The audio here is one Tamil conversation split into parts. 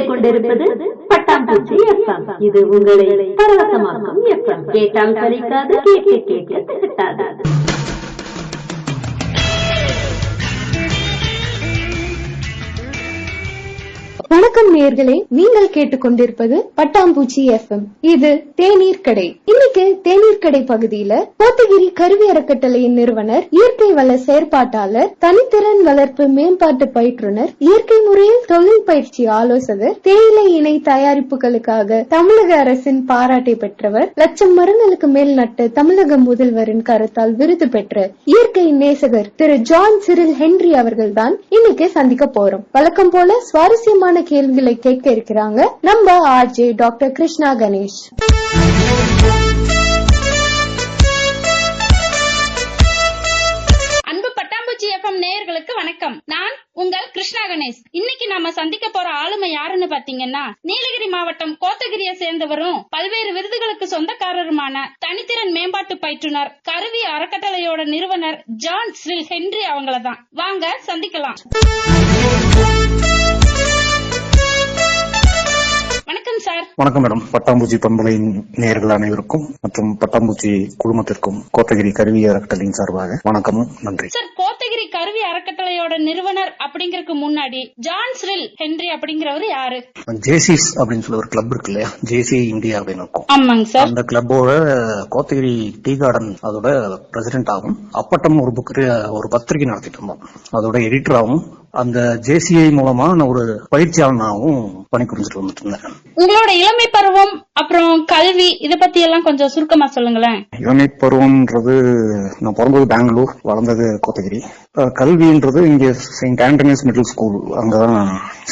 கேட்டுக்கொண்டிருப்பது பட்டாம்பூச்சி எஃப்எம். இது உங்களை பரவசமாக்கும் எஃப்எம். கேட்டால் சலிக்காது, கேட்க கேட்க திகட்டாது. வணக்கம் நேயர்களே, நீங்கள் கேட்டுக்கொண்டிருப்பது பட்டாம்பூச்சி எஃப்எம். இது தேநீர் கடை. இன்னைக்கு தேநீர் கடை பகுதியில கோத்தகிரி கருவி அறக்கட்டளையின் நிறுவனர், இயற்கை வள செயற்பாட்டாளர், தனித்திறன் வளர்ப்பு மேம்பாட்டு பயிற்றுனர், இயற்கை முறையில் தொழில் பயிற்சி ஆலோசகர், தேயிலை இணை தயாரிப்புகளுக்காக தமிழக அரசின் பாராட்டை பெற்றவர், லட்சம் மரங்களுக்கு மேல் நட்ட தமிழக முதல்வரின் கருத்தால் விருது பெற்ற இயற்கை நேசகர் திரு ஜான் சிரில் ஹென்றி அவர்கள் தான் இன்னைக்கு சந்திக்க போறோம். வழக்கம் போல சுவாரஸ்யமான கேள்விகளை கேட்க இருக்கிறாங்க நம்ம ஆர்ஜே டாக்டர் கிருஷ்ணா கணேஷ். அன்பு பட்டாம்பூச்சி எஃப்எம் நேயர்களுக்கு வணக்கம். நான் உங்கள் கிருஷ்ணா கணேஷ். இன்னைக்கு நாம சந்திக்க போற ஆளுமை யாருன்னு பாத்தீங்கன்னா, நீலகிரி மாவட்டம் கோத்தகிரியை சேர்ந்தவரும் பல்வேறு விருதுகளுக்கு சொந்தக்காரருமான தனித்திறன் மேம்பாட்டு பயிற்றுனர், கருவி அறக்கட்டளையோட நிறுவனர் ஜான் சிரில் ஹென்றி அவங்களதான். வாங்க சந்திக்கலாம். வணக்கம் சார். வணக்கம் மேடம். பட்டாம்பூச்சி பண்பலையின் நேயர்கள் அனைவருக்கும் மற்றும் பட்டாம்பூச்சி குழுமத்திற்கும் கோத்தகிரி கருவி அறக்கட்டளையின் சார்பாக வணக்கமும் நன்றி. சார், கோத்தகிரி கருவி அறக்கட்டளையோட நிறுவனர் அப்படிங்கறதுக்கு முன்னாடி ஜான் சிரில் ஹென்றி அப்படிங்கிறவர் யாரு? ஜேசிஸ் அப்படின்னு சொல்லி ஒரு கிளப் இருக்கு இல்லையா, ஜேசி இந்தியா அப்படின்னு இருக்கும். ஆமாங்க சார். அந்த கிளப்போட கோத்தகிரி டீ கார்டன் அதோட பிரசிடென்ட் ஆகும். அப்பட்டம் ஒரு புக்கு ஒரு பத்திரிகை நடத்திட்டு இருந்தோம். அதோட எடிட்டராகவும் அந்த ஜேசிஐ மூலமா நான் ஒரு பயிற்சியாளனாகவும் பணிபுரிஞ்சிட்டு வந்துட்டு இருந்தேன். உங்களோட இளமை பருவம் அப்புறம் கல்வி இத பத்தி எல்லாம் கொஞ்சம் சுருக்கமா சொல்லுங்களேன். இளமை பருவம்ன்றது, நான் பிறந்தது பெங்களூர், வளர்ந்தது கோத்தகிரி. கல்வின்றது இங்க செயின்ட் ஆண்டனிஸ் மிடில் ஸ்கூல், அங்கதான்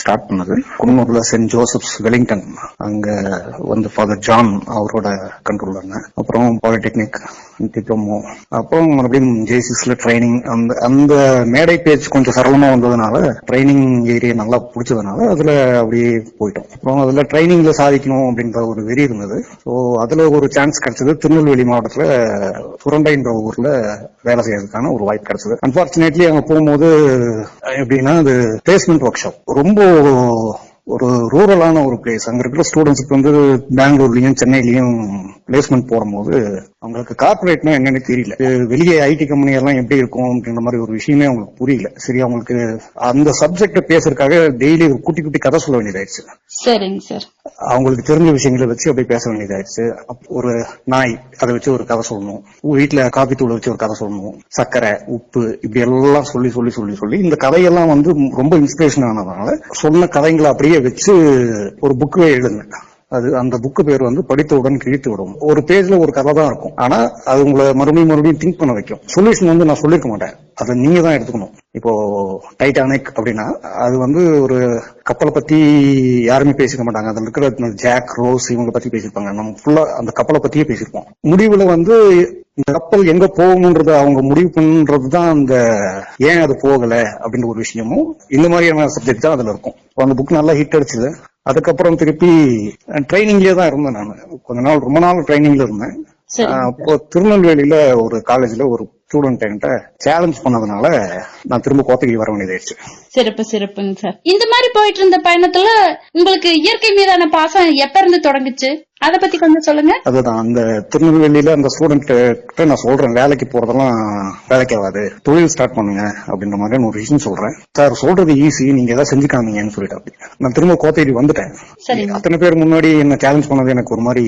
ஸ்டார்ட் பண்ணது. குன்னூர்ல சென்ட் ஜோசப்ஸ் வெலிங்டன், அங்க வந்து ஃபாதர் ஜான் அவரோட கண்ட்ரோல் இருந்தேன். அப்புறம் பாலிடெக்னிக், டிப்ளமோ, அப்புறம் மறுபடியும் ஜேசிஸ்ல ட்ரைனிங். அந்த மேடை பேச்சு கொஞ்சம் சரளமா வந்ததுனால, ட்ரைனிங் ஏரியா நல்லா பிடிச்சதுனால அதுல அப்படியே போயிட்டோம். அப்புறம் அதுல ட்ரைனிங்ல சாதிக்கணும் அப்படின்ற ஒரு வெறி இருந்தது. ஸோ அதுல ஒரு சான்ஸ் கிடைச்சது. திருநெல்வேலி மாவட்டத்துல சுரண்டைன்ற ஊர்ல வேலை செய்யறதுக்கான ஒரு வாய்ப்பு கிடைச்சது. அன்பார்ச்சுனேட்லி அங்க போகும்போது எப்படின்னா, அது பிளேஸ்மெண்ட் ஒர்க் ஷாப். ரொம்ப ஒரு ரூரலான ஒரு பிளேஸ். அங்க இருக்கிற ஸ்டூடெண்ட்ஸுக்கு வந்து பெங்களூர்லயும் சென்னையிலயும் பிளேஸ்மெண்ட் போடும்போது அவங்களுக்கு கார்பரேட்னா என்னன்னு தெரியல. வெளியே ஐடி கம்பெனி எல்லாம் எப்படி இருக்கும் அப்படின்ற மாதிரி ஒரு விஷயமே அவங்களுக்கு புரியல. சரி, அவங்களுக்கு அந்த சப்ஜெக்ட பேசுறதுக்காக டெய்லி ஒரு குட்டி குட்டி கதை சொல்ல வேண்டியதாயிருச்சு. சரிங்க சார். அவங்களுக்கு தெரிஞ்ச விஷயங்களை வச்சு அப்படியே பேச வேண்டியதாயிருச்சு. ஒரு நாய், அதை வச்சு ஒரு கதை சொல்லணும். வீட்டுல காபி தூளை வச்சு ஒரு கதை சொல்லணும். சர்க்கரை, உப்பு, இப்படி எல்லாம் சொல்லி சொல்லி சொல்லி சொல்லி இந்த கதையெல்லாம் வந்து ரொம்ப இன்ஸ்பிரேஷன் ஆனதுனால சொன்ன கதைங்களை அப்படியே வச்சு ஒரு புக்கு எழுதுங்க. அது அந்த புக்கு பேர் வந்து படித்தவுடன் கிழித்து விடும். ஒரு பேஜ்ல ஒரு கதை தான் இருக்கும், ஆனா அது உங்களை மறுபடியும் திங்க் பண்ண வைக்கும். சொல்யூஷன் வந்து நான் சொல்லிருக்க மாட்டேன், அதை நீங்க தான் எடுத்துக்கணும். இப்போ டைட்டானிக் அப்படின்னா அது வந்து ஒரு கப்பலை பத்தி யாருமே பேசிக்க மாட்டாங்க. அதுல இருக்கிற ஜாக், ரோஸ் இவங்களை பத்தி பேசியிருப்பாங்க. நம்ம ஃபுல்லா அந்த கப்பலை பத்தியே பேசியிருப்போம். முடிவுல வந்து இந்த கப்பல் எங்க போகணும்ன்றது அவங்க முடிவு பண்றதுதான் அந்த ஏன் அது போகல அப்படின்ற ஒரு விஷயமும் இந்த மாதிரியான சப்ஜெக்ட் தான் அதுல இருக்கும். அந்த புக் நல்லா ஹிட் அடிச்சது. அதுக்கப்புறம் திருப்பி ட்ரைனிங்லயே தான் இருந்தேன். நான் கொஞ்ச நாள், ரொம்ப நாள் ட்ரைனிங்ல இருந்தேன். அப்போ திருநெல்வேலியில ஒரு காலேஜ்ல ஒரு ஸ்டூடெண்ட் என்கிட்ட சேலஞ்ச் பண்ணதுனால நான் திரும்ப கோத்தகிரி வர வேண்டியதாயிடுச்சு. சிறப்பு சிறப்புங்க சார். இந்த மாதிரி போயிட்டு இருந்த பயணத்துல உங்களுக்கு இயற்கை மீதான பாசம் எப்ப இருந்து தொடங்குச்சு, அத பத்தி கொஞ்சம் சொல்லுங்க. அதுதான், அந்த திருநெல்வேலியில அந்த ஸ்டூடெண்ட் கிட்ட நான் சொல்றேன், வேலைக்கு போறதெல்லாம் வேலைக்கு ஆகாது, தொழில் ஸ்டார்ட் பண்ணுங்க அப்படின்ற மாதிரி ஒரு விஷயம் சொல்றேன். சார் சொல்றது ஈஸி, நீங்க ஏதாவது செஞ்சு காமிங்கன்னு சொல்லிட்டு அப்படி நான் திரும்ப கோத்தகிரி வந்துட்டேன். அத்தனை பேர் முன்னாடி என்ன சேலஞ்ச் பண்ணது எனக்கு ஒரு மாதிரி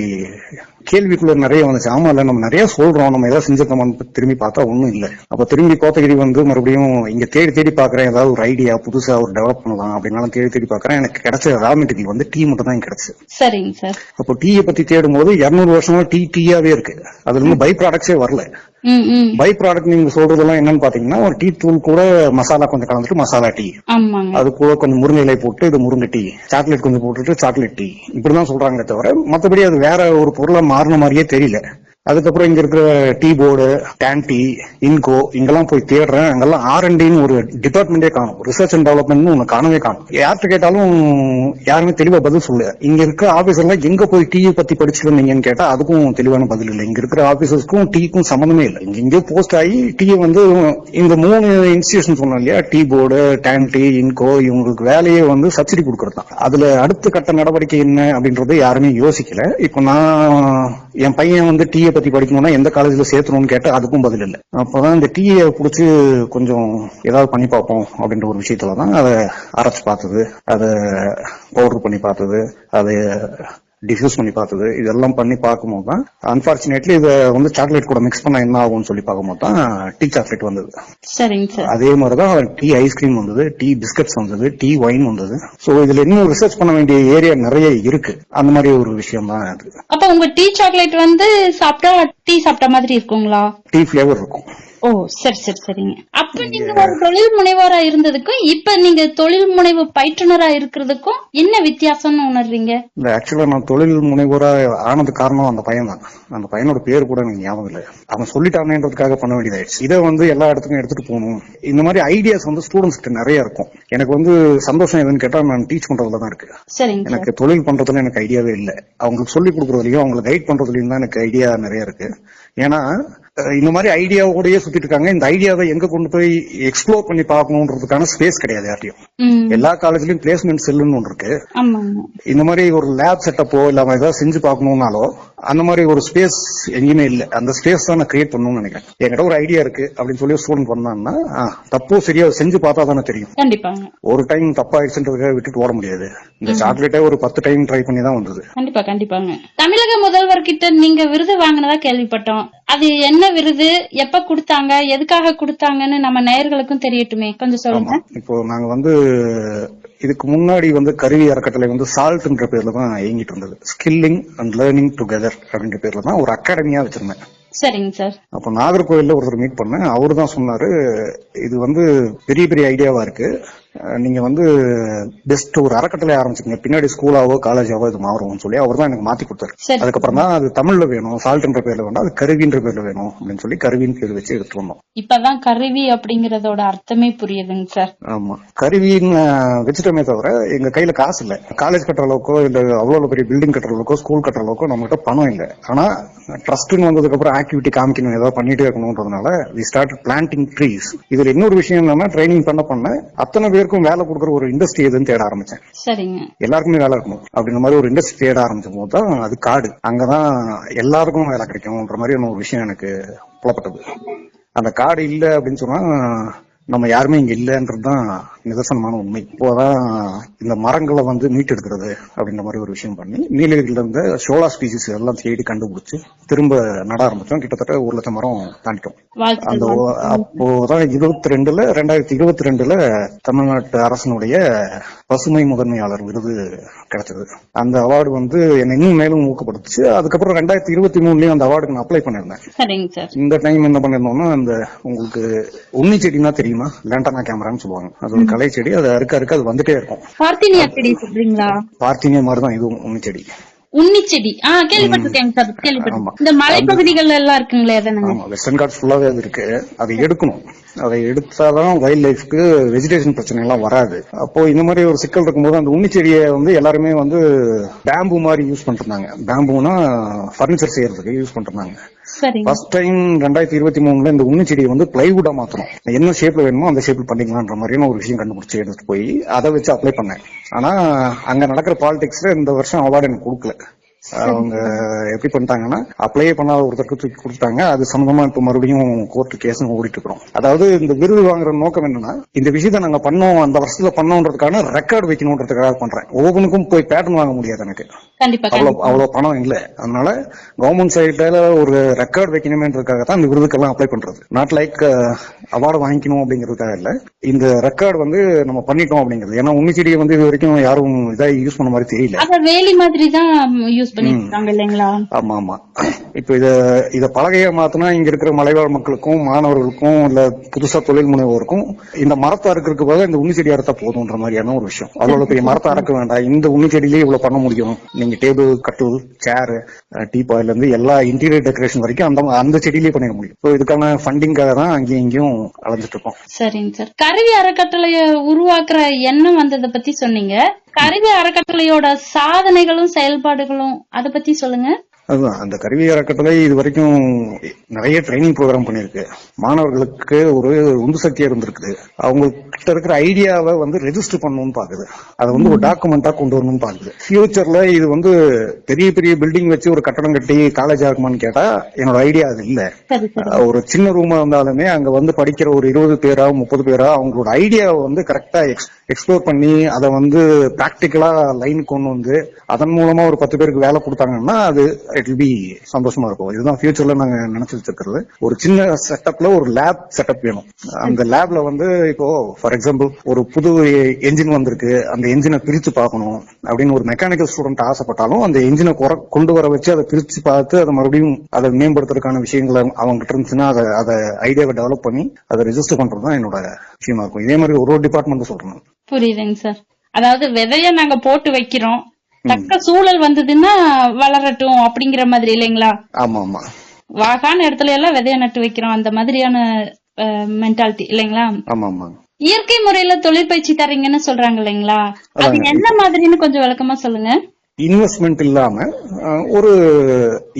கேள்விக்குள்ள நிறைய வந்துச்சு. ஆமா, இல்ல நம்ம நிறைய சொல்றோம், நம்ம ஏதாவது செஞ்சிருக்கோம்னு திரும்பி பார்த்தா ஒண்ணும் இல்ல. அப்ப திரும்பி கோத்தகிரி வந்து மறுபடியும் இங்க தேடி தேடி பாக்குறேன், ஏதாவது ஒரு ஐடியா புதுசா ஒரு டெவலப் பண்ணலாம் அப்படின்னாலும் தேடி தேடி பாக்குறேன். எனக்கு கிடைச்ச ரா மெட்டீரியல் வந்து டீ மட்டும் தான் கிடைச்சு. சரிங்க சார். அப்போ டீயை பத்தி தேடும் போது 200 வருஷமா டீயாவே இருக்கு. அதுல இருந்து பை ப்ராடக்ட்ஸே வரல. பை ப்ராடக்ட் நீங்க சொல்றதெல்லாம் என்னன்னு பாத்தீங்கன்னா, ஒரு டீ தூள் கூட மசாலா கொஞ்சம் கலந்துட்டு மசாலா டீ, அது கூட கொஞ்சம் முருங்கை இலை போட்டு இது முருங்கை டீ, சாக்லேட் கொஞ்சம் போட்டுட்டு சாக்லேட் டீ, இப்படிதான் சொல்றாங்களே தவிர மத்தபடி அது வேற ஒரு பொருளா மாறின மாதிரியே தெரியல. அதுக்கப்புறம் இங்க இருக்கிற டீ போர்டு, டேன்டி, இன்கோ இங்கெல்லாம் போய் தேடுறேன். அங்கெல்லாம் R&Dன்னு ஒரு டிபார்ட்மெண்டே காணும், ரிசர்ச் அண்ட் டெவலப்மெண்ட் ஒன்னு காணவே காணும். யார்கிட்ட கேட்டாலும் யாருமே தெளிவா பதில் சொல்லு. இங்க இருக்கிற ஆபீசர்லாம் எங்க போய் டீ பத்தி படிச்சுட்டு வந்தீங்கன்னு கேட்டா அதுக்கும் தெளிவான பதில் இல்லை. இங்க இருக்கிற ஆபீசர்ஸ்க்கும் டீக்கும் சம்பந்தமே இல்லை. இங்க போஸ்ட் ஆகி டீ வந்து இந்த 3 இன்ஸ்டிடியூஷன் சொன்னோம் இல்லையா, டீ போர்டு, டேன்டி, இன்கோ, இவங்களுக்கு வேலையே வந்து சப்சிடி கொடுக்கறது தான். அதுல அடுத்த கட்ட நடவடிக்கை என்ன அப்படின்றது யாருமே யோசிக்கல. இப்ப நான் என் பையன் வந்து டீயை பத்தி படிக்கணும்னா எந்த காலேஜ்ல சேர்த்தணும்னு கேட்டா அதுக்கும் பதில் இல்லை. அப்பதான் இந்த டீயை புடிச்சு கொஞ்சம் ஏதாவது பண்ணி பார்ப்போம் அப்படின்ற ஒரு விஷயத்துலதான் அதை அரைச்சு பார்த்தது, அதை பவுடர் பண்ணி பார்த்தது, அதை டிஃப்யூஸ் பண்ணி பார்த்தது, இதெல்லாம் பண்ணி பார்க்கும்போது தான் அன்பார்ச்சுனேட்லி இதை வந்து சாக்லேட் கூட மிக்ஸ் பண்ணா என்ன ஆகும்னு சொல்லி பார்க்கும்போது தான் டீ சாக்லேட் வந்தது. சரிங்க சார். அதே மாதிரிதான் டீ ஐஸ்கிரீம் வந்தது, டீ பிஸ்கட்ஸ் வந்தது, டீ ஒயின் வந்தது. சோ இதுல இன்னும் ரிசர்ச் பண்ண வேண்டிய ஏரியா நிறைய இருக்கு. அந்த மாதிரி ஒரு விஷயம் தான் அது. அப்ப உங்க டீ சாக்லேட் வந்து சாப்பிட்டா டீ சாப்பிட்ட மாதிரி இருக்குங்களா? டீ பிளேவர் இருக்கும். ஓ சரி சரி சரிங்க. அப்ப நீங்க ஒரு தொழில் முனைவோரா இருந்ததுக்கும் இப்ப நீங்க தொழில் முனைவு பயிற்றுனரா இருக்கிறதுக்கும் என்ன வித்தியாசம்னு உணர்றீங்க? இந்த ஆக்சுவலா நான் தொழில் முனைவோரா ஆனது காரணம் அந்த பையன் தான். அந்த பையனோட பேர் கூட எனக்கு ஞாபகம் இல்லை. அவன் சொல்லிட்டானேன்றதுக்காக பண்ண வேண்டியதாயிடுச்சு. இதை வந்து எல்லா இடத்துக்கும் எடுத்துட்டு போகணும். இந்த மாதிரி ஐடியாஸ் வந்து ஸ்டூடெண்ட்ஸ் கிட்ட நிறைய இருக்கும். எனக்கு வந்து சந்தோஷம் எதுன்னு கேட்டா நான் டீச் பண்றதுல தான் இருக்கு. எனக்கு தொழில் பண்றதுல எனக்கு ஐடியாவே இல்லை. அவங்களுக்கு சொல்லிக் கொடுக்கறதுலயும் அவங்களை கைட் பண்றதுலயும் தான் எனக்கு ஐடியா நிறைய இருக்கு. ஏன்னா இந்த மாதிரி ஐடியாவோடய சுத்திட்டு இருக்காங்க. இந்த ஐடியாவை எங்க கொண்டு போய் எக்ஸ்ப்ளோர் பண்ணி பார்க்கணுன்றதுக்கான ஸ்பேஸ் கிடையாது யார்ட்டையும். எல்லா காலேஜ்லயும் பிளேஸ்மெண்ட் செல்லுன்னு ஒன்று இருக்கு. இந்த மாதிரி ஒரு லேப் செட்டப்போ இல்லாம ஏதாவது செஞ்சு பார்க்கணும்னாலோ அந்த மாதிரி ஒரு ஸ்பேஸ் எங்கேயுமே இல்லை. அந்த ஸ்பேஸ் தான் நான் கிரியேட் பண்ணணும்னு நினைக்கிறேன். என்கிட்ட ஒரு ஐடியா இருக்கு அப்படின்னு சொல்லி ஸ்டூடெண்ட் பண்ணான்னா தப்போ சரியா செஞ்சு பார்த்தா தானே தெரியும். ஒரு டைம் தப்பாயிடுச்சுன்றதுக்காக விட்டுட்டு ஓட முடியாது. இந்த சாக்லேட்டே ஒரு 10 டைம் ட்ரை பண்ணி தான் வந்தது. கண்டிப்பா கண்டிப்பாங்க. தமிழக முதல்வர் கிட்ட நீங்க விருது வாங்கினதா கேள்விப்பட்டோம். அது என்ன விருது, எப்ப கொடுத்தாங்க, எதுக்காக கொடுத்தாங்கன்னு நம்ம நேயர்களுக்கும் தெரியட்டுமே, கொஞ்சம் சொல்லுங்க. இப்போ நாங்க வந்து இதுக்கு முன்னாடி வந்து கருவி அறக்கட்டளை வந்து சால்ட்ன்ற பேர்ல தான் இயங்கிட்டு இருந்தது. ஸ்கில்லிங் அண்ட் லேர்னிங் டுகெதர் அப்படின்ற பேர்ல தான் ஒரு அகாடமியா வச்சிருந்தேன். சரிங்க சார். அப்ப நாகர்கோவில்ல ஒருத்தர் மீட் பண்ணேன். அவரு தான் சொன்னாரு, இது வந்து பெரிய பெரிய ஐடியாவா இருக்கு, நீங்க வந்து பெஸ்ட் ஒரு அறக்கட்டளை ஆரம்பிச்சுங்க, பின்னாடி ஸ்கூலாவோ காலேஜாவோ இது மாறும்னு சொல்லி அவர் தான் எனக்கு மாத்தி கொடுத்தாரு. அதுக்கப்புறம் தான் அது தமிழ்ல வேணும், சால்ட்ன்ற பேர்ல வேணும், அது கருவின்ற பேர்ல வேணும் அப்படின்னு சொல்லி கருவின்னு பேர் வச்சு எடுத்துட்டு வந்தோம். இப்பதான் கருவி அப்படிங்கறதோட அர்த்தமே புரியுதுங்க சார். ஆமா, கருவின்னு வச்சுட்டோமே தவிர எங்க கையில காசு இல்ல. காலேஜ் கட்டுற அளவுக்கோ இல்ல அவ்வளவு பெரிய பில்டிங் கட்டுற அளவுக்கோ ஸ்கூல் கட்டுற அளவுக்கோ நம்ம கிட்ட பணம் இல்ல. ஆனா ட்ரஸ்ட்னு வந்ததுக்கு அப்புறம் ஆக்டிவிட்டி காமிக்கணும், ஏதாவது பண்ணிட்டே இருக்கணும்ன்றதுனால we started planting trees. இதுல இன்னொரு விஷயம் என்னன்னா, ட்ரைனிங் பண்ண அத்தனை பேருக்கும் வேலை கொடுக்குற ஒரு இண்டஸ்ட்ரி எதுன்னு தேட ஆரம்பிச்சேன். சரிங்க, எல்லாருக்குமே வேலை இருக்கணும் அப்படின்ற மாதிரி ஒரு இண்டஸ்ட்ரி தேட ஆரம்பிச்ச போது தான் அது காடு, அங்கதான் எல்லாருக்கும் வேலை கிடைக்கும்ன்ற மாதிரி ஒரு விஷயம் எனக்கு புலப்பட்டது. அந்த காடு இல்ல அப்படின்னு சொன்னா நம்ம யாருமே இங்க இல்லன்றதுதான் நிதர்சனமான உண்மை. இப்போதான் இந்த மரங்களை வந்து மீட்டெடுக்கிறது அப்படின்ற மாதிரி ஒரு விஷயம் பண்ணி நீலகிரியில இருந்த சோலா ஸ்பீசிஸ் எல்லாம் தேடி கண்டுபிடிச்சு திரும்ப நட ஆரம்பிச்சோம். கிட்டத்தட்ட 1,00,000 மரம் தாண்டிட்டோம். அந்த அப்போதான் 2022 தமிழ்நாட்டு அரசனுடைய பசுமை முதன்மையாளர் விருது கிடைச்சது. அந்த அவார்டு வந்து என்னை இன்னும் மேலும் ஊக்கப்படுத்துச்சு. அதுக்கப்புறம் 2023 அந்த அவார்டுக்கு நான் அப்ளை பண்ணிருந்தேன். இந்த டைம் என்ன பண்ணிருந்தோம்னா, அந்த உங்களுக்கு உன்னி செடினா தெரியுமா, லேண்டனா கேமரான்னு சொல்லுவாங்க, அது ஒரு கலை செடி. அது அறுக்க அது வந்துட்டே இருக்கும். பார்த்தினியா செடி சொல்றீங்களா? பார்த்தினியா மாதிரிதான் இதுவும் உன்னி செடி. உன்னி செடி கேள்விப்பட்டிருக்கேன் சார், கேள்விப்பட்டிருக்கேன். இந்த மலைப்பகுதிகள் எல்லாம் இருக்குங்களே, வெஸ்டர்ன் காட்ஸ் ஃபுல்லாவே அது இருக்கு. அதை எடுக்கணும். அதை எடுத்தாதான் வைல்ட் லைஃப்க்கு வெஜிடேஷன் பிரச்சனை எல்லாம் வராது. அப்போ இந்த மாதிரி ஒரு சிக்கல் இருக்கும்போது அந்த உன்னி செடியை வந்து எல்லாருமே வந்து பேம்பு மாதிரி யூஸ் பண்ணிருந்தாங்க. பேம்புனா பர்னிச்சர் செய்யறதுக்கு யூஸ் பண்ணிருந்தாங்க. ஃபர்ஸ்ட் டைம் 2023 இந்த உன்னி செடியை வந்து பிளைவுட்டா மாத்தணும், என்ன ஷேப்ல வேணுமோ அந்த ஷேப்ல பண்ணிக்கலான்ற மாதிரியான ஒரு விஷயம் கண்டுபிடிச்சு எடுத்துட்டு போய் அதை வச்சு அப்ளை பண்ணேன். ஆனா அங்க நடக்கிற பாலிடிக்ஸ்ல இந்த வருஷம் அவார்டு எனக்கு கொடுக்கல. அவங்க எப்படி பண்ணிட்டாங்கன்னா, அப்ளையே பண்ணாத ஒருத்தருக்கு தூக்கி கொடுத்தாங்க. அது சம்பந்தமா இப்ப மறுபடியும் கோர்ட்டு கேஸ் ஓடிட்டு இருக்கிறோம். அதாவது இந்த விருது வாங்குற நோக்கம் என்னன்னா, இந்த விஷயத்த நாங்க பண்ணோம், அந்த வருஷத்துல பண்ணோன்றதுக்கான ரெக்கார்டு வைக்கணும்ன்றதுக்காக பண்றேன். ஒவ்வொன்றுக்கும் போய் பேட்டர்ன் வாங்க முடியாது எனக்கு, அவ்வளவு பணம் இல்ல. அதனால கவர்மெண்ட் சைட்ல ஒரு ரெக்கார்டு வைக்கணுமேன்றதுக்காக தான் இந்த விருதுக்கெல்லாம் அப்ளை பண்றது. நாட் லைக் அவார்டு வாங்கிக்கணும் அப்படிங்கிறதுக்காக இல்ல, இந்த ரெக்கார்டு வந்து நம்ம பண்ணிட்டோம் அப்படிங்கிறது. ஏன்னா உன்னிச்செடியை வந்து இது வரைக்கும் யாரும் இதா யூஸ் பண்ண மாதிரி தெரியல. வேலி மாதிரி தான் யூஸ் பண்ணிட்டு இருக்காங்க இல்லைங்களா? ஆமா ஆமா. இப்ப இத பலகையா மாத்தினா இங்க இருக்கிற மலைவாழ் மக்களுக்கும் மாணவர்களுக்கும் இல்ல புதுசா தொழில் முனைவோருக்கும் இந்த மரத்தை அறுக்கிறதுக்கு பதிலா இந்த உண்ணி செடி அறுத்தா போதுன்ற மாதிரியான ஒரு விஷயம். அவ்வளவு பெரிய மரத்தை அறக்க வேண்டாம், இந்த உண்ணி செடியிலேயே இவ்வளவு பண்ண முடியும். நீங்க டேபிள், கட்டில், சேர், டீபாயில இருந்து எல்லா இன்டீரியர் டெக்கரேஷன் வரைக்கும் அந்த செடியிலேயே பண்ணிட முடியும். ஸோ இதுக்கான ஃபண்டிங்காக தான் அங்கேயும் இங்கேயும் அலைஞ்சிட்டு இருக்கோம். சரிங்க சார். கருவி அறக்கட்டளைய உருவாக்குற எண்ணம் வந்ததை பத்தி சொன்னீங்க. கருவி அறக்கட்டளையோட சாதனைகளும் செயல்பாடுகளும் அதை பத்தி சொல்லுங்க. அதுதான், அந்த கருவி அறக்கட்டளை இது வரைக்கும் நிறைய ட்ரைனிங் ப்ரோக்ராம் பண்ணிருக்கு. மாணவர்களுக்கு ஒரு உந்து சக்தியா இருந்திருக்குது. அவங்க கிட்ட இருக்கிற ஐடியாவை ரெஜிஸ்டர் பண்ணணும்னு பாக்குது. அதை ஒரு டாக்குமெண்டா கொண்டு வரணும்னு பாக்குது. ஃபியூச்சர்ல இது பெரிய பெரிய பில்டிங் வச்சு ஒரு கட்டடம் கட்டி காலேஜ் ஆகுமான்னு கேட்டா என்னோட ஐடியா அது இல்ல. ஒரு சின்ன ரூமா இருந்தாலுமே அங்க படிக்கிற ஒரு 20 பேரா 30 பேரா அவங்களோட ஐடியாவை கரெக்டா எக்ஸ்ப்ளோர் பண்ணி அதை பிராக்டிக்கலா லைன் கொண்டு அதன் மூலமா ஒரு 10 பேருக்கு வேலை கொடுத்தாங்கன்னா அது இட் வில் பி சந்தோஷமா இருக்கும். இதுதான் ஃபியூச்சர்ல நாங்க நினைச்சிட்டு இருக்கிறது. ஒரு சின்ன செட்டப்ல ஒரு லேப் செட்டப் வேணும். அந்த லேப்ல இப்போ ஃபார் எக்ஸாம்பிள் ஒரு புது என்ஜின் வந்திருக்கு, அந்த என்ஜினை பிரிச்சு பார்க்கணும் அப்படின்னு ஒரு மெக்கானிக்கல் ஸ்டூடெண்ட் ஆசைப்பட்டாலும் அந்த என்ஜினை கொண்டு வர வச்சு அதை பிரிச்சு பார்த்து அதை மறுபடியும் அதை மேம்படுத்துறதுக்கான விஷயங்களை அவங்க கிட்ட இருந்துச்சுன்னா அதை ஐடியாவை டெவலப் பண்ணி அதை ரெஜிஸ்டர் பண்றதுதான் என்னோட விஷயமா இருக்கும். இதே மாதிரி ஒரு டிபார்ட்மெண்ட் சொல்றேன். புரியுதுங்க சார். அதாவது விதைய நாங்க போட்டு வைக்கிறோம், தக்க சூழல் வந்ததுன்னா வளரட்டும் அப்படிங்கிற மாதிரி இல்லைங்களா? ஆமா ஆமா. வாகான இடத்துல எல்லாம் விதைய நட்டு வைக்கிறோம், அந்த மாதிரியான மென்டாலிட்டி இல்லைங்களா? ஆமா ஆமா. இயற்கை முறையில தொழிற்பயிற்சி தரீங்கன்னு சொல்றாங்க இல்லைங்களா? அது என்ன மாதிரின்னு கொஞ்சம் விளக்கமா சொல்லுங்க. இன்வெஸ்ட்மெண்ட் இல்லாம ஒரு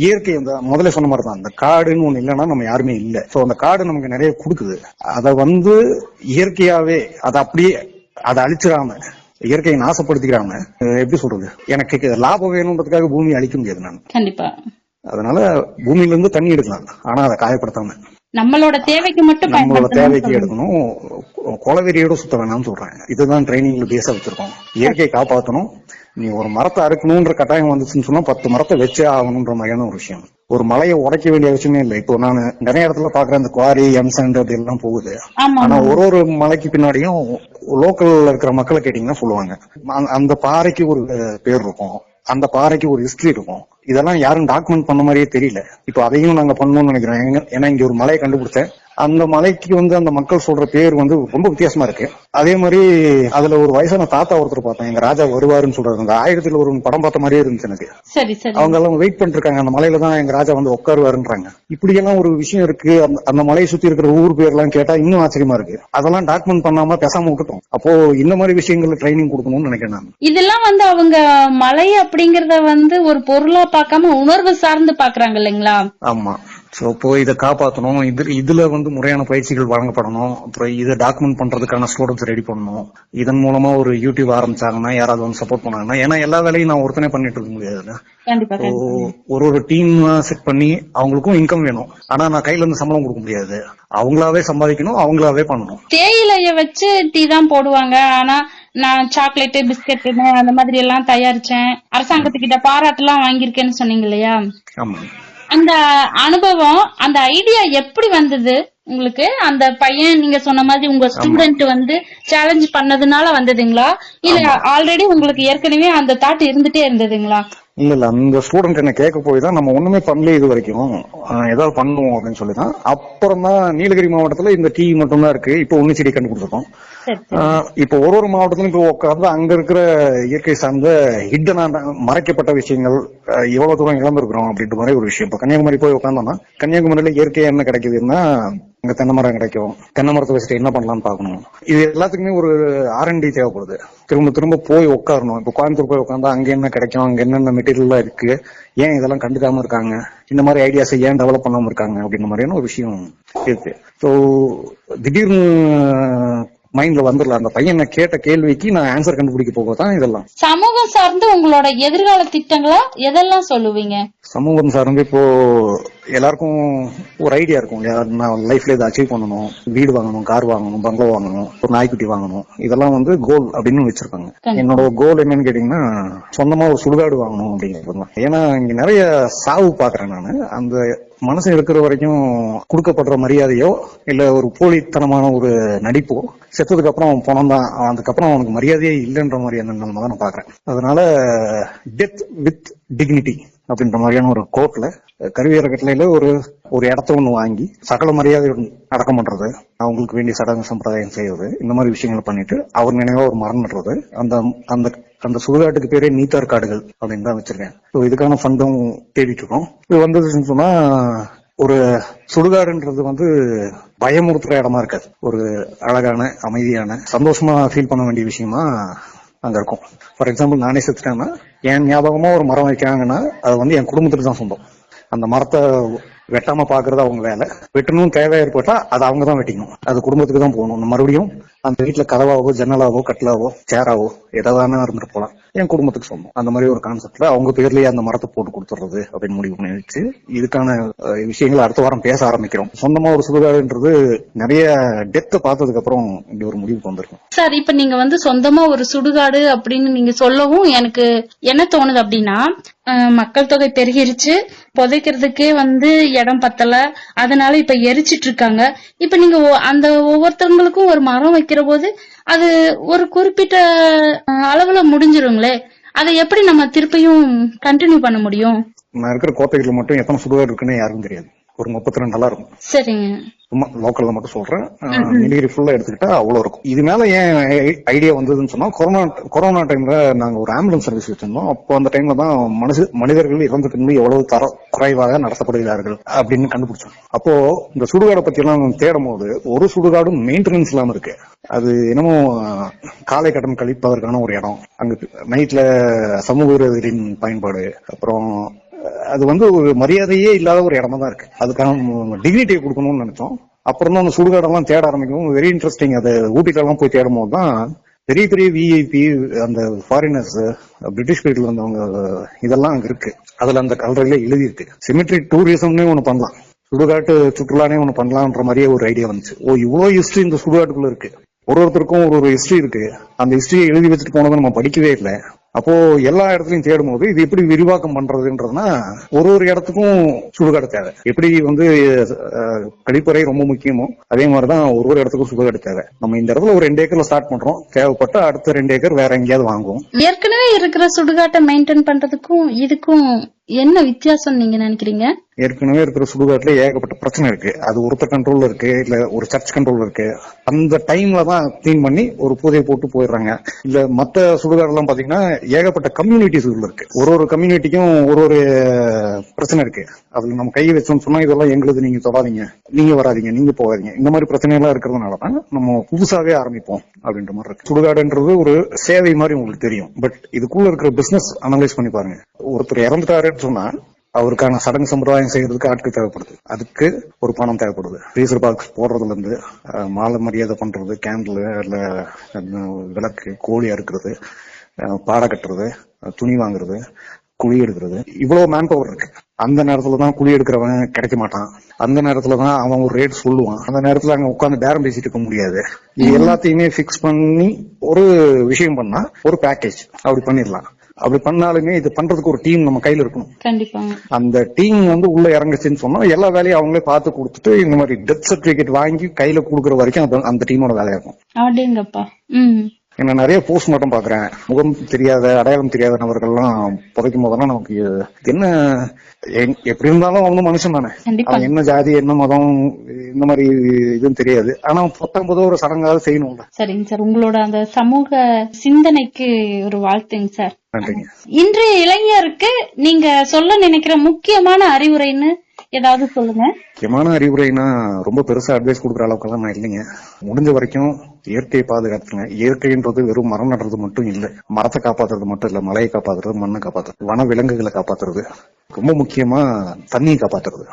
இயற்கை முதல்ல சொன்ன மாதிரி தான், அந்த காடுன்னு ஒண்ணு இல்லைன்னா நம்ம யாருமே இல்லை. சோ அந்த காடு நமக்கு நிறைய கொடுக்குது. அதை இயற்கையாவே அதை அப்படியே அதை அழிச்சிடாம இயற்கையை நாசப்படுத்திக்கிறாம, எப்படி சொல்றது, எனக்கு லாபம் வேணும்ன்றதுக்காக பூமியை அழிக்க முடியாது நான். கண்டிப்பா. அதனால பூமியில இருந்து தண்ணி எடுக்கலாம், ஆனா அதை காயப்படுத்தாம நம்மளோட தேவைக்கு மட்டும் நம்மளோட தேவைக்கு எடுக்கணும். கொலவெறியோட சுத்த வேணாம்னு சொல்றேன். இதுதான் ட்ரைனிங்ல பேச வச்சிருக்கோம். இயற்கையை காப்பாற்றணும். நீ ஒரு மரத்தை அறுக்கணும்ன்ற கட்டாயம் வந்துச்சுன்னு சொன்னா 10 மரத்தை வச்சே ஆகணும்ன்ற மாதிரியான ஒரு விஷயம். ஒரு மலையை உடைக்க வேண்டிய அவசியமே இல்லை. இப்போ நான் நிறைய இடத்துல பாக்குறேன், இந்த குவாரி, எம்சாண்ட் அப்படி எல்லாம் போகுது. ஆனா ஒரு மலைக்கு பின்னாடியும் லோக்கல்ல இருக்கிற மக்களை கேட்டீங்கன்னா சொல்லுவாங்க, அந்த பாறைக்கு ஒரு பேர் இருக்கும், அந்த பாறைக்கு ஒரு ஹிஸ்டரி இருக்கும். இதெல்லாம் யாரும் டாக்குமெண்ட் பண்ண மாதிரியே தெரியல. இப்போ அதையும் நாங்க பண்ணணும்னு நினைக்கிறோம். ஏன்னா இங்க ஒரு மலையை கண்டுபிடிச்சேன், அந்த மலைக்கு அந்த மக்கள் சொல்ற பேர் ரொம்ப வித்தியாசமா இருக்கு. அதே மாதிரி அதுல ஒரு வயசான தாத்தா ஒருத்தர் பார்த்தேன், எங்க ராஜா வருவாருன்னு சொல்றாரு. அந்த 1000ல் ஒரு படம் பார்த்த மாதிரியே இருந்துச்சு எனக்கு. அவங்க எல்லாம் வெயிட் பண்ணிட்டு இருக்காங்க, அந்த மலையில தான் எங்க ராஜா உட்காருவாருன்றாங்க. இப்படி எல்லாம் ஒரு விஷயம் இருக்கு. அந்த மலையை சுத்தி இருக்கிற ஊர் பேர் எல்லாம் கேட்டா இன்னும் ஆச்சரியமா இருக்கு. அதெல்லாம் டாக்குமெண்ட் பண்ணாம பேசாம விட்டுட்டோம். அப்போ இந்த மாதிரி விஷயங்கள்ல ட்ரைனிங் கொடுக்கணும்னு நினைக்கிறேன் நான். இதெல்லாம் அவங்க மலை அப்படிங்கறத ஒரு பொருளா பார்க்காம உணர்வு சார்ந்து பாக்குறாங்க இல்லைங்களா? ஆமா. சோ இப்போ இதை காப்பாற்றணும். இதுல முறையான பயிற்சிகள் வழங்கப்படணும். அப்புறம் இதை டாக்குமெண்ட் பண்றதுக்கான ஸ்டூடெண்ட்ஸ் ரெடி பண்ணணும். இதன் மூலமா ஒரு யூடியூப் ஆரம்பிச்சாங்கன்னா யாராவது சப்போர்ட் பண்ணாங்கன்னா, ஏன்னா எல்லா வேலையும் நான் ஒருத்தனே பண்ணிட்டு இருக்க முடியாது. ஒரு டீம் செட் பண்ணி அவங்களுக்கும் இன்கம் வேணும். ஆனா நான் கையில இருந்து சம்பளம் கொடுக்க முடியாது. அவங்களாவே சம்பாதிக்கணும், அவங்களாவே பண்ணணும். தேயிலைய வச்சு டீ தான் போடுவாங்க. ஆனா நான் சாக்லேட், பிஸ்கட் அந்த மாதிரி எல்லாம் தயாரிச்சேன், அரசாங்கத்துக்கிட்ட பாராட்டு எல்லாம் வாங்கியிருக்கேன்னு சொன்னீங்க இல்லையா? ஆமா. அந்த அனுபவம், அந்த ஐடியா எப்படி வந்தது உங்களுக்கு? அந்த பையன் நீங்க சொன்ன மாதிரி உங்க ஸ்டூடெண்ட் சேலஞ்ச் பண்ணதுனால வந்ததுங்களா, இல்ல ஆல்ரெடி உங்களுக்கு ஏற்கனவே அந்த தாட் இருந்துட்டே இருந்ததுங்களா? இல்ல அந்த ஸ்டூடெண்ட் என்ன கேட்க போய் தான் நம்ம ஒண்ணுமே பண்ணல இது வரைக்கும், ஏதாவது பண்ணுவோம் அப்படின்னு சொல்லிதான். அப்புறம் தான் நீலகிரி மாவட்டத்துல இந்த டீ மட்டும் தான் இருக்கு. இப்போ உண்ணி செடி கண்டுபிடிச்சிருக்கோம். இப்போ ஒரு மாவட்டத்திலும் இப்போ உட்கார்ந்து அங்க இருக்கிற இயற்கை சார்ந்த ஹிட்டனா மறைக்கப்பட்ட விஷயங்கள் எவ்வளவு தூரம் இழந்திருக்கிறோம் அப்படின்ற மாதிரி ஒரு விஷயம். இப்போ கன்னியாகுமரி போய் உட்காந்தோம்னா கன்னியாகுமரியில இயற்கையா என்ன கிடைக்குதுன்னா, அங்க தென்னை மரம் கிடைக்கும். தென்னை மரத்தை வச்சுட்டு என்ன பண்ணலாம்னு பாக்கணும். இது எல்லாத்துக்குமே ஒரு R&D தேவைப்படுது. திரும்ப திரும்ப போய் உட்காரணும். இப்போ கோயம்புத்தூர் போய் உட்காந்தா அங்க என்ன கிடைக்கும், அங்க என்னென்ன மெட்டீரியல் இருக்கு, ஏன் இதெல்லாம் கண்டுக்காம இருக்காங்க, இந்த மாதிரி ஐடியாஸ் ஏன் டெவலப் பண்ணாம இருக்காங்க அப்படின்ற மாதிரியான ஒரு விஷயம் இருக்கு. ஸோ திடீர்னு மைண்ட்ல வந்துடல. அந்த பையன் கேட்ட கேள்விக்கு நான் ஆன்சர் கண்டுபிடிக்க போகத்தான் இதெல்லாம். சமூகம் சார்ந்து உங்களோட எதிர்கால திட்டங்களா எதெல்லாம் சொல்லுவீங்க? சமூகம் சார்ந்து இப்போ எல்லாருக்கும் ஒரு ஐடியா இருக்கும் இல்லையா, நான் லைஃப்ல இதை அச்சீவ் பண்ணணும், வீடு வாங்கணும், கார் வாங்கணும், பங்களா வாங்கணும், ஒரு நாய்க்குட்டி வாங்கணும், இதெல்லாம் வந்து கோல் அப்படின்னு வச்சிருக்காங்க. என்னோட கோல் என்னன்னு கேட்டீங்கன்னா சொந்தமா ஒரு சுடுகாடு வாங்கணும் அப்படிங்கிறது தான். ஏன்னா இங்க நிறைய சாவு பாக்குறேன் நானு. அந்த மனசு இருக்கிற வரைக்கும் கொடுக்கப்படுற மரியாதையோ இல்ல ஒரு போலித்தனமான ஒரு நடிப்போ செத்ததுக்கு அப்புறம் பணம் தான், அதுக்கப்புறம் அவனுக்கு மரியாதையே இல்லைன்ற மாதிரியான நிலைமை தான் நான் பாக்குறேன். அதனால டெத் வித் டிக்னிட்டி அப்படின்ற மாதிரியான ஒரு கோர்ட்ல கருவியறக்கட்டளையில ஒரு இடத்த ஒண்ணு வாங்கி சகல மரியாதையுடன் அடக்கம் பண்றது, அவங்களுக்கு வேண்டிய சடங்கு சம்பிரதாயம் செய்வது, இந்த மாதிரி விஷயங்கள் பண்ணிட்டு அவர் நினைவா ஒரு மரம் நடுறது. அந்த சுடுகாட்டுக்கு பேரே நீத்தார் காடுகள் அப்படின்னு தான் வச்சிருக்கேன். இதுக்கான ஃபண்டும் தேடிட்டு இருக்கோம். இது வந்ததுன்னு சொன்னா ஒரு சுடுகாடுன்றது வந்து பயமுறுத்துற இடமா இருக்காது, ஒரு அழகான அமைதியான சந்தோஷமா ஃபீல் பண்ண வேண்டிய விஷயமா அங்க இருக்கும். ஃபார் எக்ஸாம்பிள் நானே செத்துட்டேன்னா என் ஞாபகமா ஒரு மரம் வைக்கிறாங்கன்னா அது வந்து என் குடும்பத்துக்கு தான் சொந்தம். அந்த மரத்தை வெட்டாம பாக்குறது அவங்க வேலை. வெட்டணும் தேவை ஏற்பட்டா அது அவங்க தான் வெட்டிக்கணும், அது குடும்பத்துக்கு தான் போகணும். மறுபடியும் அந்த வீட்டுல கதவாவோ ஜன்னலாவோ கட்டிலாவோ சேராவோ ஏதாவது இருந்துட்டு போலாம், என் குடும்பத்துக்கு சொந்தம். அந்த மாதிரி ஒரு கான்செப்ட்ல அவங்க பேர்லயே அந்த மரத்தை போட்டு கொடுத்துறது அப்படின்னு முடிவு பண்ணி வச்சு இதுக்கான விஷயங்கள் அடுத்த வாரம் பேச ஆரம்பிக்கிறோம். சொந்தமா ஒரு சுடுகாடுன்றது நிறைய டெத்தை பார்த்ததுக்கு அப்புறம் இப்படி ஒரு முடிவுக்கு வந்திருக்கும். சார், இப்ப நீங்க வந்து சொந்தமா ஒரு சுடுகாடு அப்படின்னு நீங்க சொல்லவும் எனக்கு என்ன தோணுது அப்படின்னா, மக்கள் தொகை பெருகிருச்சு, புதைக்கிறதுக்கே வந்து இடம் பத்தல, அதனால இப்ப எரிச்சிட்டு இருக்காங்க. இப்ப நீங்க அந்த ஒவ்வொருத்தவங்களுக்கும் ஒரு மரம் வைக்கிற போது அது ஒரு குறிப்பிட்ட அளவுல முடிஞ்சிருங்களே, அதை எப்படி நம்ம திருப்பியும் கண்டினியூ பண்ண முடியும்? நான் இருக்கிற கோத்தகிரில மட்டும் எத்தனை சுடுகாடு இருக்குன்னு யாருக்கும் தெரியாது. ஒரு 32 இருக்கும். சரிங்க. சும்மா லோக்கல்ல மட்டும் சொல்றேன். நீலகிரி ஃபுல்லா எடுத்துக்கிட்டா அவ்வளவு இருக்கும். இது மேல ஏன் ஐடியா வந்ததுன்னு சொன்னா, கொரோனா டைம்ல நாங்க ஒரு ஆம்புலன்ஸ் சர்வீஸ் வச்சிருந்தோம். அப்போ அந்த டைம்ல தான் மனிதர்கள் இறந்த பின்பு எவ்வளவு தர குறைவாக நடத்தப்படுகிறார்கள் அப்படின்னு கண்டுபிடிச்சோம். அப்போ இந்த சுடுகாடை பத்தி எல்லாம் தேடும் போது ஒரு சுடுகாடும் மெயின்டெனன்ஸ் இல்லாம இருக்கு. அது என்னமோ காலை கடன் கழிப்பதற்கான ஒரு இடம், அங்க நைட்ல சமூக விரோதிகளின் பயன்பாடு, அப்புறம் அது வந்து ஒரு மரியாதையே இல்லாத ஒரு இடமா தான் இருக்கு. அதுக்கான டிக்னிட்டியை கொடுக்கணும்னு நினைச்சோம். அப்புறம் தான் அந்த சுடுகாடெல்லாம் தேட ஆரம்பிக்கும். Very interesting. அது ஊட்டிலெல்லாம் போய் தேடும் போது தான் பெரிய பெரிய விஐபி, அந்த ஃபாரினர்ஸ், பிரிட்டிஷ் பீரியட்ல வந்தவங்க இதெல்லாம் அங்க இருக்கு. அதுல அந்த கல்றையில எழுதி இருக்கு. சிமெட்ரி டூரிசம்னே ஒண்ணு பண்ணலாம், சுடுகாட்டு சுற்றுலானே ஒண்ணு பண்ணலாம்ன்ற மாதிரியே ஒரு ஐடியா வந்துச்சு. இவ்வளவு ஹிஸ்டரி இந்த சுடுகாட்டுக்குள்ள இருக்கு. ஒருத்தருக்கும் ஒரு ஹிஸ்டரி இருக்கு. அந்த ஹிஸ்டரியை எழுதி வச்சுட்டு போனதை நம்ம படிக்கவே இல்லை. அப்போ எல்லா இடத்துலயும் தேடும் போது இது எப்படி விரிவாக்கம் பண்றதுன்றதுனா ஒரு இடத்துக்கும் சுடுகாடு தேவை. எப்படி வந்து கழிப்பறை ரொம்ப முக்கியமோ அதே மாதிரிதான் ஒரு இடத்துக்கும் சுடுகாடு தேவை. நம்ம இந்த இடத்துல ஒரு 2 ஏக்கர்ல ஸ்டார்ட் பண்றோம், தேவைப்பட்ட அடுத்த 2 ஏக்கர் வேற எங்கேயாவது வாங்குவோம். ஏற்கனவே இருக்கிற சுடுகாட்டை மெயின்டைன் பண்றதுக்கும் இதுக்கும் என்ன வித்தியாசம் நீங்க நினைக்கிறீங்க? ஏற்கனவே இருக்கிற சுடுகாட்டுல ஏகப்பட்ட பிரச்சனை இருக்கு. அது ஒருத்தர் கண்ட்ரோல்ல இருக்கு, இல்ல ஒரு சர்ச் கண்ட்ரோல்ல இருக்கு. அந்த டைம்ல தான் கிளீன் பண்ணி ஒரு பூஜையை போட்டு போயிடுறாங்க. இல்ல மத்த சுடுகாடு எல்லாம் பாத்தீங்கன்னா ஏகப்பட்ட கம்யூனிட்டிஸ் உள்ள இருக்கு. ஒரு கம்யூனிட்டிக்கும் ஒரு பிரச்சனை இருக்கு. அதுல நம்ம கை வச்சோம்னு சொன்னா இதெல்லாம் எங்களுக்கு நீங்க தொடாதீங்க, நீங்க வராதீங்க, நீங்க போகாதீங்க, இந்த மாதிரி பிரச்சனை எல்லாம் இருக்கிறதுனாலதான் நம்ம புதுசாவே ஆரம்பிப்போம் அப்படின்ற மாதிரி இருக்கு. சுடுகாடுன்றது ஒரு சேவை மாதிரி உங்களுக்கு தெரியும். பட் இதுக்குள்ள இருக்கிற பிசினஸ் அனலைஸ் பண்ணி பாருங்க. ஒருத்தர் இறந்துட்டாருன்னு சொன்னா அவருக்கான சடங்கு சம்பிரதாயம் செய்யறதுக்கு ஆட்கள் தேவைப்படுது. அதுக்கு ஒரு பணம் தேவைப்படுது. ஃப்ரீசர் பாக்ஸ் போடுறதுல இருந்து மாலை மரியாதை பண்றது, கேண்டில், இல்ல விளக்கு, கோழி அறுக்கிறது, பாடை கட்டுறது, துணி வாங்குறது, குழி எடுக்கிறது, இவ்வளவு மேன் பவர் இருக்கு. அந்த நேரத்துலதான் குழி எடுக்கிறவன் கிடைக்க மாட்டான். அந்த நேரத்துலதான் அவன் ஒரு ரேட் சொல்லுவான். அந்த நேரத்துல அங்க உட்காந்து பேரம் பேசிட்டு இருக்க முடியாது. இது எல்லாத்தையுமே பிக்ஸ் பண்ணி ஒரு விஷயம் பண்ணா ஒரு பேக்கேஜ் அப்படி பண்ணிடலாம். அப்படி பண்ணாலுமே இது பண்றதுக்கு ஒரு டீம் நம்ம கையில இருக்கணும். கண்டிப்பா அந்த டீம் வந்து உள்ள இறங்குச்சுன்னு சொன்னா எல்லா வேலையும் அவங்களே பார்த்து கொடுத்துட்டு இந்த மாதிரி டெத் சர்டிபிகேட் வாங்கி கையில கொடுக்குற வரைக்கும் அந்த டீமோட வேலையா இருக்கும். அப்படிங்கப்பா. என்ன நிறைய போஸ்ட்மார்ட்டம் பாக்குறேன். முகம் தெரியாத, அடையாளம் தெரியாத நபர்கள்லாம் புதைக்கும் போதெல்லாம் நமக்கு என்ன, எப்படி இருந்தாலும் அவங்க மனுஷன் தானே. அவங்க என்ன ஜாதி, என்ன மதம், இந்த மாதிரி இதுவும் தெரியாது. ஆனா 19 ஒரு சடங்காவது செய்யணும்ல. சரிங்க சார், உங்களோட அந்த சமூக சிந்தனைக்கு ஒரு வாழ்த்துங்க சார். நன்றிங்க. இன்றைய இளைஞருக்கு நீங்க சொல்ல நினைக்கிற முக்கியமான அறிவுரைன்னு ஏதாவது சொல்லுங்க. முக்கியமான அறிவுரைனா ரொம்ப பெருசா அட்வைஸ் கொடுக்குற அளவுக்கு எல்லாம் நான் இல்லைங்க. முடிஞ்ச வரைக்கும் இயற்கையை பாதுகாத்துங்க. இயற்கைன்றது வெறும் மரம் நடுறது மட்டும் இல்ல, மரத்தை காப்பாத்துறது மட்டும் இல்ல, மலையை காப்பாத்துறது, மண்ணை காப்பாத்துறது, வன விலங்குகளை காப்பாத்துறது, ரொம்ப முக்கியமா தண்ணியை காப்பாத்துறது.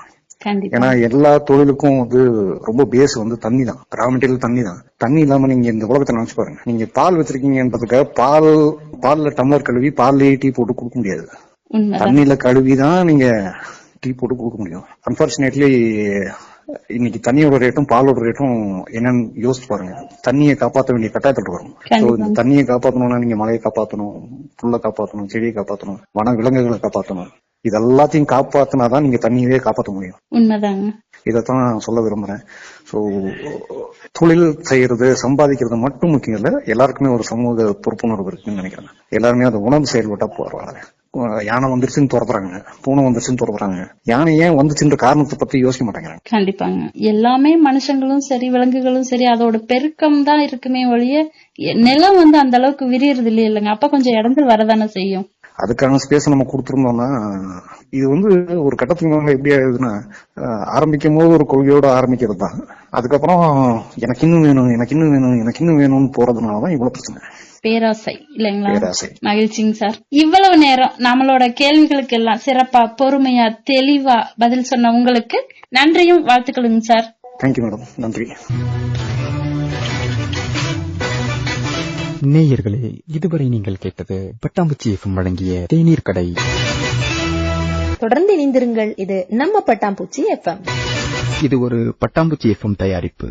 ஏன்னா எல்லா தொழிலுக்கும் வந்து ரொம்ப பேஸ் வந்து தண்ணி தான், ரா மெட்டீரியல் தண்ணி தான். தண்ணி இல்லாம நீங்க இந்த உலகத்தை நினைச்சு பாருங்க. நீங்க பால் வச்சிருக்கீங்கன்றதுக்காக பால்ல டம்ளர் கழுவி பால்ல டீ போட்டு கொடுக்க முடியாது. தண்ணியில கழுவிதான் நீங்க டீ போட்டு கொடுக்க முடியும். அன்பார்ச்சுனேட்லி இன்னைக்கு தண்ணியோட ரேட்டும் பாலோட ரேட்டும் என்னன்னு யோசிச்சு பாருங்க. தண்ணியை காப்பாற்ற வேண்டிய கட்டாயத்தில் வரும். இந்த தண்ணியை காப்பாற்றணும்னா நீங்க மழையை காப்பாற்றணும், புல்லை காப்பாற்றணும், செடியை காப்பாற்றணும், வன விலங்குகளை காப்பாற்றணும். இது எல்லாத்தையும் காப்பாத்தினாதான் நீங்க தண்ணியவே காப்பாற்ற முடியும். உண்மைதாங்க. இதைத்தான் சொல்ல விரும்புறேன். சோ தொழில் செய்யறது சம்பாதிக்கிறது மட்டும் முக்கியம் இல்ல, எல்லாருக்குமே ஒரு சமூக பொறுப்புணர்வு இருக்குன்னு நினைக்கிறேன். எல்லாருமே அதை உணர்ந்து செயல்பட்டா போறாங்க. யானை வந்துருச்சுன்னு துரத்துறாங்க, பூனை வந்துருச்சுன்னு துரத்துறாங்க. யானை ஏன் வந்துச்சுன்ற காரணத்தை பத்தி யோசிக்க மாட்டேங்கிறாங்க. கண்டிப்பாங்க. எல்லாமே மனுஷங்களும் சரி விலங்குகளும் சரி அதோட பெருக்கம் தான் இருக்குமே ஒழிய நிலம் அந்த அளவுக்கு விரியறது இல்லைங்க. அப்ப கொஞ்சம் இடங்கள் வரதானே செய்யும். அதுக்கான ஸ்பேஸ் நம்ம கொடுத்துருந்தோம்னா, இது ஒரு கட்டத்துக்கு மேல எப்படி ஆகுதுன்னா, ஆரம்பிக்கும் போது ஒரு கொள்கையோட ஆரம்பிக்கிறது தான். அதுக்கப்புறம் எனக்கு இன்னும் வேணும், எனக்கு இன்னும் வேணும், எனக்கு இன்னும் வேணும்னு போறதுனாலதான் இவ்வளவு பிரச்சனை. பேராசை இல்லைங்களா? பேராசை. மகிழ்ச்சிங்க சார். இவ்வளவு நேரம் நம்மளோட கேள்விகளுக்கு எல்லாம் சிறப்பா பொறுமையா தெளிவா பதில் சொன்ன உங்களுக்கு நன்றியும் வாழ்த்துக்களுங்க சார். Thank you madam. நன்றி. நேயர்களே, இதுவரை நீங்கள் கேட்டது பட்டாம்பூச்சி எஃப்எம் வழங்கிய தேநீர் கடை. தொடர்ந்து இணைந்திருங்கள். இது நம்ம பட்டாம்பூச்சி எஃப்எம். இது ஒரு பட்டாம்பூச்சி எஃப்எம் தயாரிப்பு.